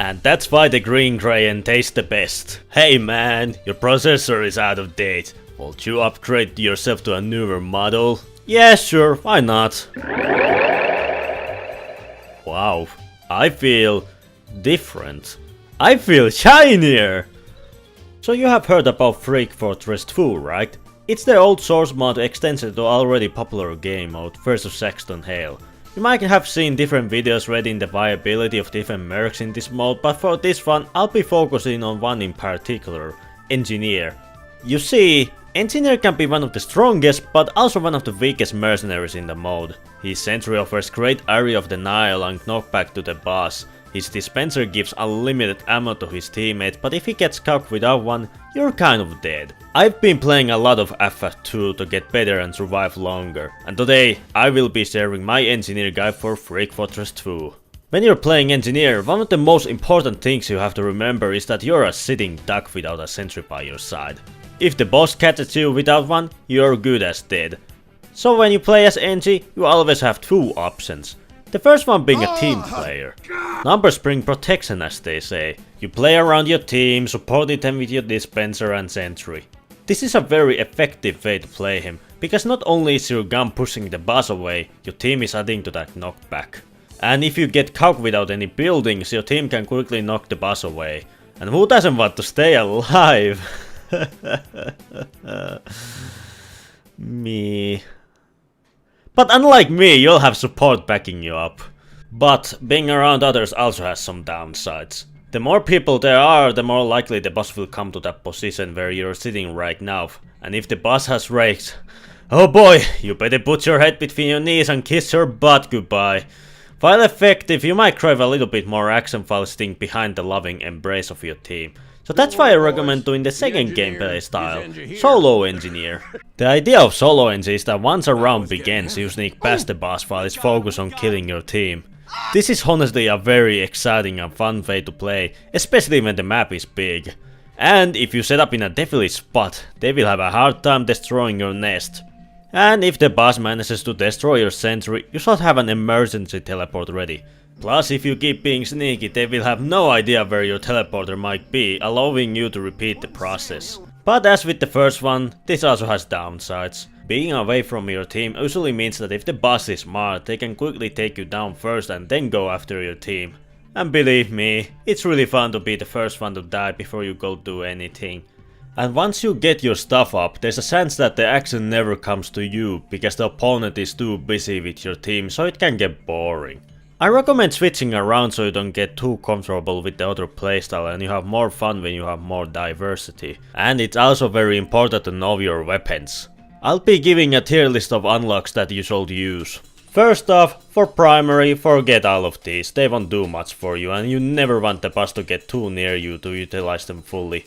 And that's why the green crayon tastes the best. Hey man, your processor is out of date. Won't you upgrade yourself to a newer model? Yeah, sure, why not? Wow, I feel different. I feel shinier! So you have heard about Freak Fortress 2, right? It's the old source mod extension to already popular game mode versus Saxton Hale. You might have seen different videos rating the viability of different mercs in this mode, but for this one I'll be focusing on one in particular, Engineer. You see, Engineer can be one of the strongest, but also one of the weakest mercenaries in the mode. His sentry offers great area of denial and knockback to the boss. His dispenser gives unlimited ammo to his teammates, but if he gets caught without one, you're kind of dead. I've been playing a lot of FF2 to get better and survive longer, and today I will be sharing my engineer guide for Freak Fortress 2. When you're playing engineer, one of the most important things you have to remember is that you're a sitting duck without a sentry by your side. If the boss catches you without one, you're good as dead. So when you play as Engie, you always have two options. The first one being a team player. Numbers bring protection, as they say. You play around your team, supporting them with your dispenser and sentry. This is a very effective way to play him, because not only is your gun pushing the boss away, your team is adding to that knockback. And if you get caught without any buildings, your team can quickly knock the boss away. And who doesn't want to stay alive? Me. But unlike me, you'll have support backing you up. But being around others also has some downsides. The more people there are, the more likely the boss will come to that position where you're sitting right now. And if the boss has rakes, oh boy, you better put your head between your knees and kiss your butt goodbye. While effective, you might crave a little bit more action while sitting behind the loving embrace of your team. So that's why I recommend doing the second gameplay style, Solo Engineer. The idea of Solo Engineer is that once a round begins, you sneak past the boss while it's focused on killing your team. This is honestly a very exciting and fun way to play, especially when the map is big. And if you set up in a devilish spot, they will have a hard time destroying your nest. And if the boss manages to destroy your sentry, you should have an emergency teleport ready. Plus, if you keep being sneaky, they will have no idea where your teleporter might be, allowing you to repeat the process. But as with the first one, this also has downsides. Being away from your team usually means that if the boss is smart, they can quickly take you down first and then go after your team. And believe me, it's really fun to be the first one to die before you go do anything. And once you get your stuff up, there's a chance that the action never comes to you, because the opponent is too busy with your team, so it can get boring. I recommend switching around so you don't get too comfortable with the other playstyle and you have more fun when you have more diversity. And it's also very important to know your weapons. I'll be giving a tier list of unlocks that you should use. First off, for primary, forget all of these, they won't do much for you and you never want the boss to get too near you to utilize them fully.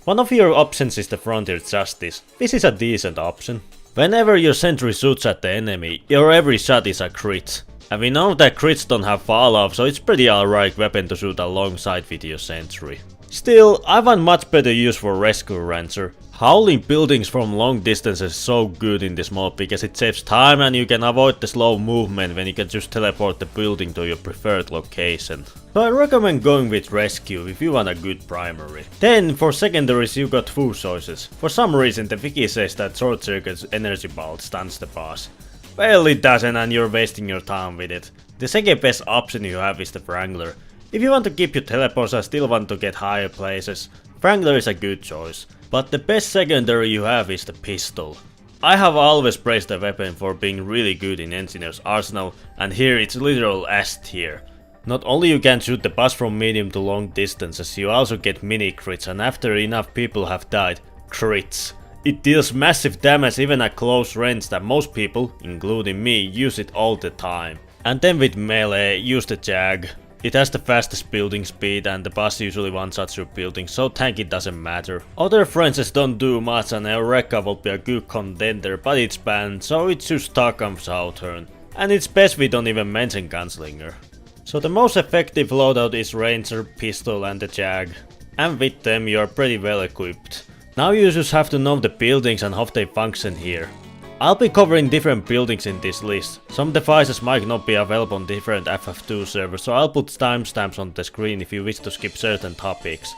One of your options is the Frontier Justice. This is a decent option. Whenever your sentry shoots at the enemy, your every shot is a crit. And we know that crits don't have fall off, so it's pretty alright weapon to shoot alongside with your sentry. Still, I want much better use for Rescue Ranger. Howling buildings from long distances is so good in this mode because it saves time and you can avoid the slow movement when you can just teleport the building to your preferred location. So I recommend going with Rescue if you want a good primary. Then for secondaries you got two choices. For some reason the wiki says that Short Circuit's energy bolt stuns the boss. Well, it doesn't and you're wasting your time with it. The second best option you have is the Wrangler. If you want to keep your teleports and still want to get higher places, Wrangler is a good choice. But the best secondary you have is the pistol. I have always praised the weapon for being really good in Engineer's arsenal, and here it's literal S tier. Not only you can shoot the boss from medium to long distances, you also get mini crits, and after enough people have died, crits. It deals massive damage even at close range that most people, including me, use it all the time. And then with melee, use the Jag. It has the fastest building speed and the boss usually one-shots your building, so tank it doesn't matter. Other franchises don't do much and Eureka will be a good contender, but it's banned, so it's just Tarkham's Southern. And it's best we don't even mention Gunslinger. So the most effective loadout is Ranger, Pistol and the Jag. And with them you are pretty well equipped. Now you just have to know the buildings and how they function here. I'll be covering different buildings in this list. Some devices might not be available on different FF2 servers, so I'll put timestamps on the screen if you wish to skip certain topics.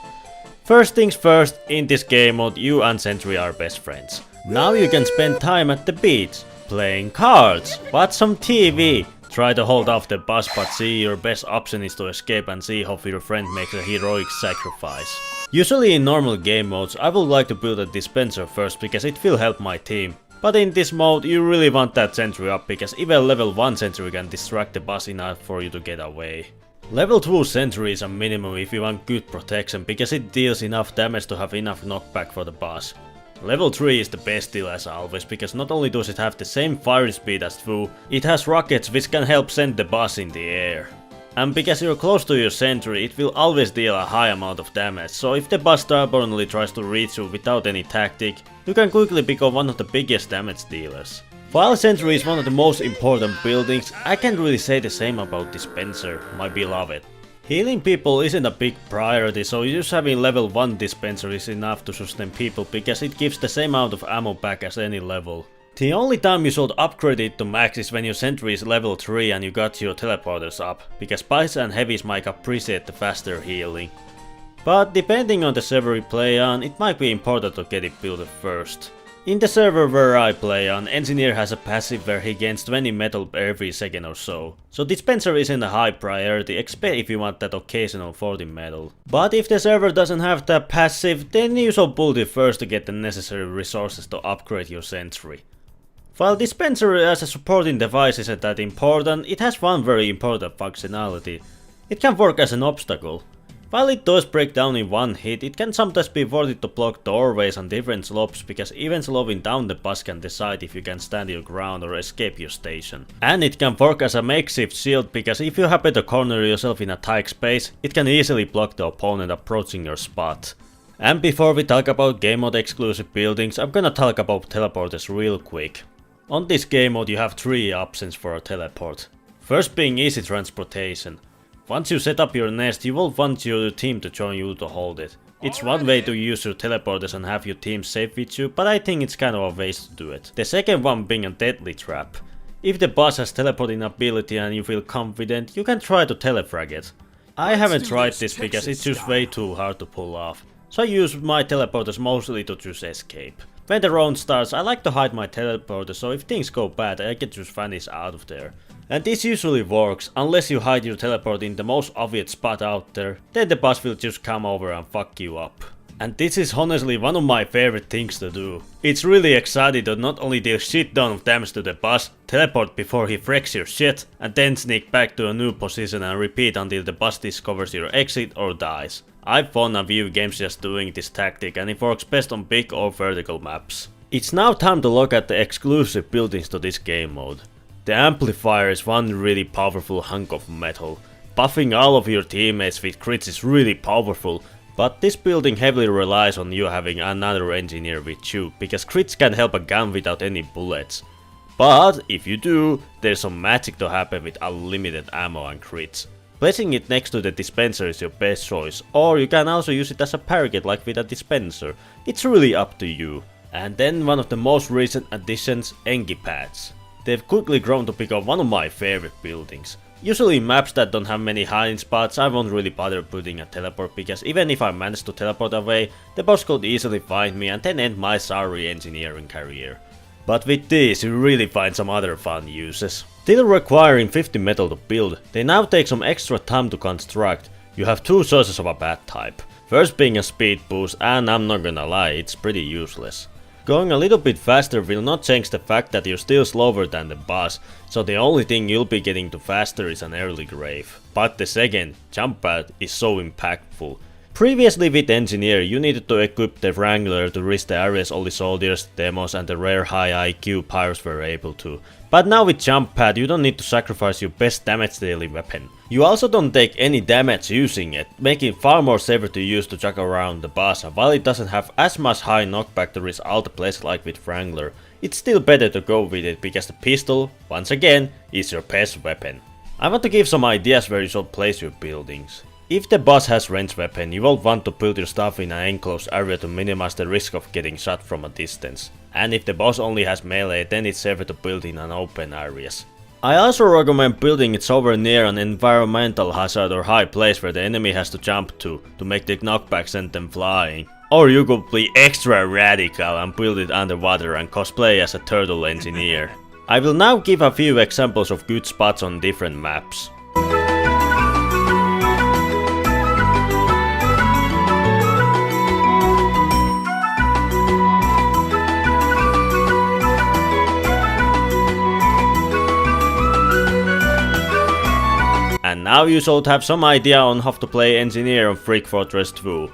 First things first, in this game mode you and Sentry are best friends. Now you can spend time at the beach, playing cards, watch some TV, try to hold off the bus but see your best option is to escape and see how your friend makes a heroic sacrifice. Usually in normal game modes I would like to build a dispenser first because it will help my team. But in this mode you really want that sentry up because even level 1 sentry can distract the boss enough for you to get away. Level 2 sentry is a minimum if you want good protection because it deals enough damage to have enough knockback for the boss. Level 3 is the best deal as always because not only does it have the same fire speed as 2, it has rockets which can help send the boss in the air. And because you're close to your sentry, it will always deal a high amount of damage, so if the boss stubbornly tries to reach you without any tactic, you can quickly become one of the biggest damage dealers. While sentry is one of the most important buildings, I can't really say the same about dispenser, my beloved. Healing people isn't a big priority, so just having level 1 dispenser is enough to sustain people because it gives the same amount of ammo back as any level. The only time you should upgrade it to max is when your sentry is level 3 and you got your teleporters up, because spies and heavies might appreciate the faster healing. But depending on the server you play on, it might be important to get it built first. In the server where I play on, Engineer has a passive where he gains 20 metal every second or so. So dispenser isn't a high priority, except if you want that occasional 40 metal. But if the server doesn't have that passive, then you should build it first to get the necessary resources to upgrade your sentry. While dispenser as a supporting device isn't that important, it has one very important functionality. It can work as an obstacle. While it does break down in one hit, it can sometimes be worth it to block doorways on different slopes because even slowing down the boss can decide if you can stand your ground or escape your station. And it can work as a makeshift shield because if you happen to corner yourself in a tight space, it can easily block the opponent approaching your spot. And before we talk about game mode exclusive buildings, I'm gonna talk about teleporters real quick. On this game mode you have 3 options for a teleport. First being easy transportation. Once you set up your nest, you will want your team to join you to hold it. It's one way to use your teleporters and have your team safe with you, but I think it's kind of a waste to do it. The second one being a deadly trap. If the boss has teleporting ability and you feel confident, you can try to telefrag it. I haven't tried this because it's just way too hard to pull off. So I use my teleporters mostly to just escape. When the round starts, I like to hide my teleporter so if things go bad I can just vanish out of there. And this usually works, unless you hide your teleport in the most obvious spot out there, then the boss will just come over and fuck you up. And this is honestly one of my favorite things to do. It's really exciting to not only deal shit ton of damage to the boss, teleport before he wrecks your shit, and then sneak back to a new position and repeat until the boss discovers your exit or dies. I've won a few games just doing this tactic and it works best on big or vertical maps. It's now time to look at the exclusive buildings to this game mode. The amplifier is one really powerful hunk of metal. Buffing all of your teammates with crits is really powerful, but this building heavily relies on you having another engineer with you, because crits can help a gun without any bullets. But if you do, there's some magic to happen with unlimited ammo and crits. Placing it next to the dispenser is your best choice, or you can also use it as a parry like with a dispenser. It's really up to you. And then one of the most recent additions, Engi pads. They've quickly grown to become one of my favorite buildings. Usually in maps that don't have many hiding spots, I won't really bother putting a teleport because even if I manage to teleport away, the boss could easily find me and then end my sorry engineering career. But with these you really find some other fun uses. Still requiring 50 metal to build, they now take some extra time to construct. You have 2 sources of a bad type. First being a speed boost, and I'm not gonna lie, it's pretty useless. Going a little bit faster will not change the fact that you're still slower than the boss, so the only thing you'll be getting to faster is an early grave. But the second, jump pad, is so impactful. Previously with Engineer you needed to equip the Wrangler to reach the areas only soldiers, demos and the rare high IQ pirates were able to. But now with jump pad you don't need to sacrifice your best damage dealing weapon. You also don't take any damage using it, making it far more safer to use to chuck around the boss, and while it doesn't have as much high knockback to reach all the places like with Wrangler, it's still better to go with it because the pistol, once again, is your best weapon. I want to give some ideas where you should place your buildings. If the boss has ranged weapon, you will want to build your stuff in an enclosed area to minimize the risk of getting shot from a distance. And if the boss only has melee, then it's safer to build in an open areas. I also recommend building it somewhere near an environmental hazard or high place where the enemy has to jump to make the knockback send them flying. Or you could be extra radical and build it underwater and cosplay as a turtle engineer. I will now give a few examples of good spots on different maps. And now you should have some idea on how to play engineer on Freak Fortress 2.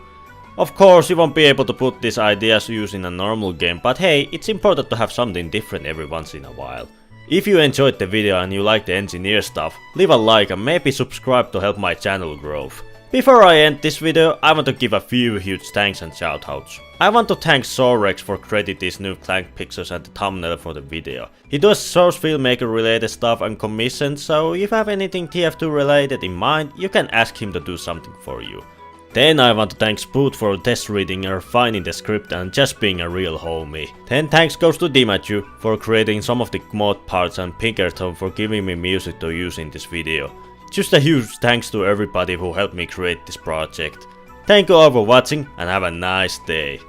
Of course, you won't be able to put these ideas used in a normal game, but hey, it's important to have something different every once in a while. If you enjoyed the video and you like the engineer stuff, leave a like and maybe subscribe to help my channel grow. Before I end this video, I want to give a few huge thanks and shoutouts. I want to thank Sorex for creating these new Clank pictures and the thumbnail for the video. He does source filmmaker related stuff and commissions, so if you have anything TF2 related in mind, you can ask him to do something for you. Then I want to thank Spoot for test reading and refining the script and just being a real homie. Then thanks goes to Dimaju for creating some of the mod parts and Pinkerton for giving me music to use in this video. Just a huge thanks to everybody who helped me create this project. Thank you all for watching and have a nice day.